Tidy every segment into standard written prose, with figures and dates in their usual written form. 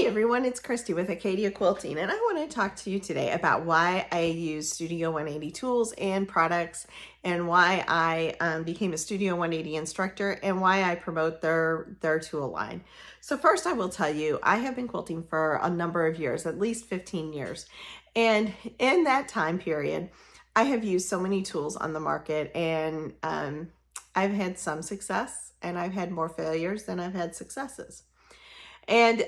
everyone, it's Christy with Acadia Quilting, and I want to talk to you today about why I use Studio 180 tools and products, and why I became a Studio 180 instructor, and why I promote their tool line. So first, I will tell you, I have been quilting for a number of years, at least 15 years, and in that time period, I have used so many tools on the market, and I've had some success, and I've had more failures than I've had successes. And,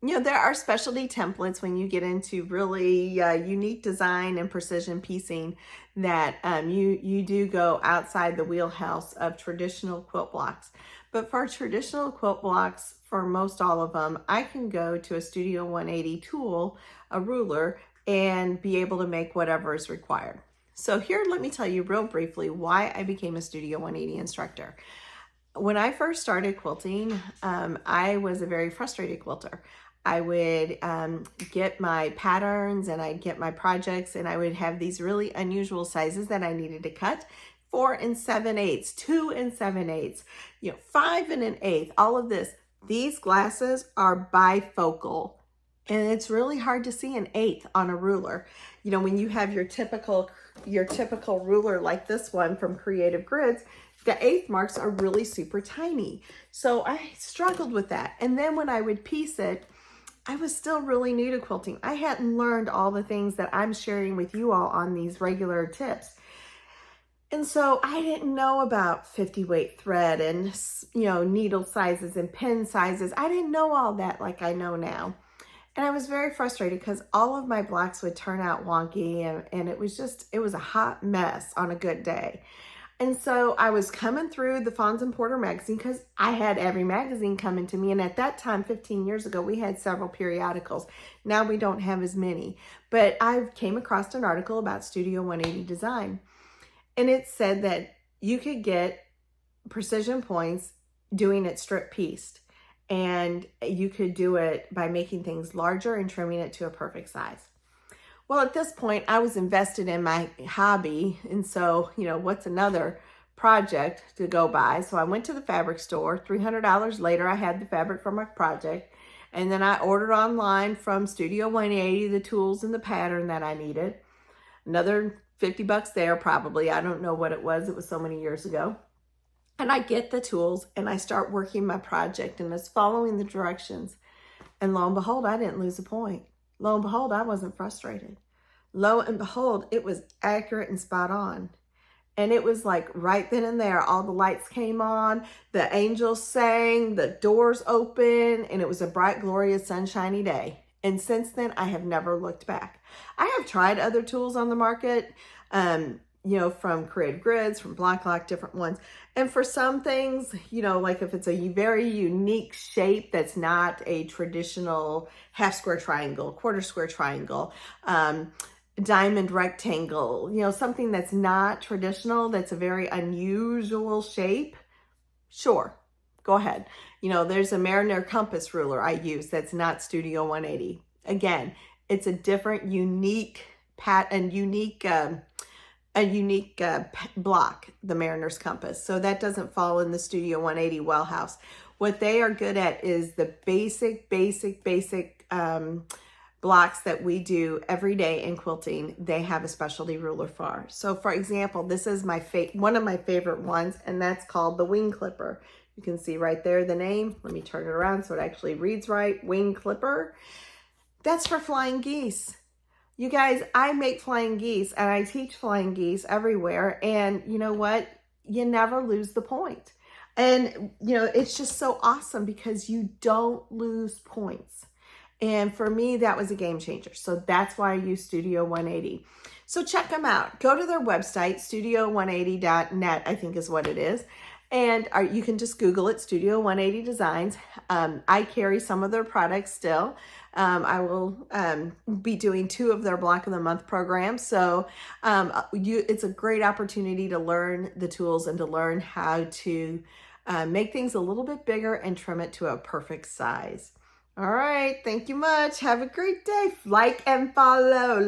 there are specialty templates when you get into really unique design and precision piecing that you do go outside the wheelhouse of traditional quilt blocks. But for traditional quilt blocks, for most all of them, I can go to a Studio 180 tool, a ruler, and be able to make whatever is required. So here, let me tell you real briefly why I became a Studio 180 instructor. When I first started quilting, I was a very frustrated quilter. I would get my patterns and I'd get my projects, and I would have these really unusual sizes that I needed to cut. 4 7/8, 2 7/8, 5 1/8, all of this. These glasses are bifocal, and it's really hard to see an eighth on a ruler. When you have your typical ruler like this one from Creative Grids, the eighth marks are really super tiny. So I struggled with that. And then when I would piece it, I was still really new to quilting. I hadn't learned all the things that I'm sharing with you all on these regular tips. And so I didn't know about 50 weight thread and, needle sizes and pin sizes. I didn't know all that like I know now. And I was very frustrated because all of my blocks would turn out wonky, and it was a hot mess on a good day. And so I was coming through the Fawns and Porter magazine, because I had every magazine coming to me. And at that time, 15 years ago, we had several periodicals. Now we don't have as many. But I came across an article about Studio 180 design. And it said that you could get precision points doing it strip pieced. And you could do it by making things larger and trimming it to a perfect size. Well, at this point, I was invested in my hobby. And so, what's another project to go buy? So I went to the fabric store. $300 later, I had the fabric for my project. And then I ordered online from Studio 180 the tools and the pattern that I needed. Another $50 there, probably. I don't know what it was. It was so many years ago. And I get the tools and I start working my project, and it's following the directions. And lo and behold, I didn't lose a point. Lo and behold, I wasn't frustrated. Lo and behold, it was accurate and spot on. And it was like right then and there, all the lights came on, the angels sang, the doors open, and it was a bright, glorious, sunshiny day. And since then, I have never looked back. I have tried other tools on the market, from Creative Grids, from Block Lock, different ones. And for some things, like if it's a very unique shape that's not a traditional half square triangle, quarter square triangle, diamond rectangle, something that's not traditional, that's a very unusual shape, sure, go ahead. There's a Mariner compass ruler I use that's not Studio 180. Again, it's a different, unique block, the Mariner's compass. So that doesn't fall in the Studio 180 wellhouse. What they are good at is the basic blocks that we do every day in quilting. They have a specialty ruler for. So for example, this is one of my favorite ones, and that's called the wing clipper. You can see right there the name. Let me turn it around so it actually reads right. Wing clipper. That's for flying geese. You guys, I make flying geese and I teach flying geese everywhere. And you know what? You never lose the point. And, it's just so awesome because you don't lose points. And for me, that was a game changer. So that's why I use Studio 180. So check them out. Go to their website, studio180.net, I think is what it is. And you can just Google it, Studio 180 Designs. I carry some of their products still. I will be doing 2 of their Block of the Month programs. So it's a great opportunity to learn the tools and to learn how to make things a little bit bigger and trim it to a perfect size. All right. Thank you much. Have a great day. Like and follow.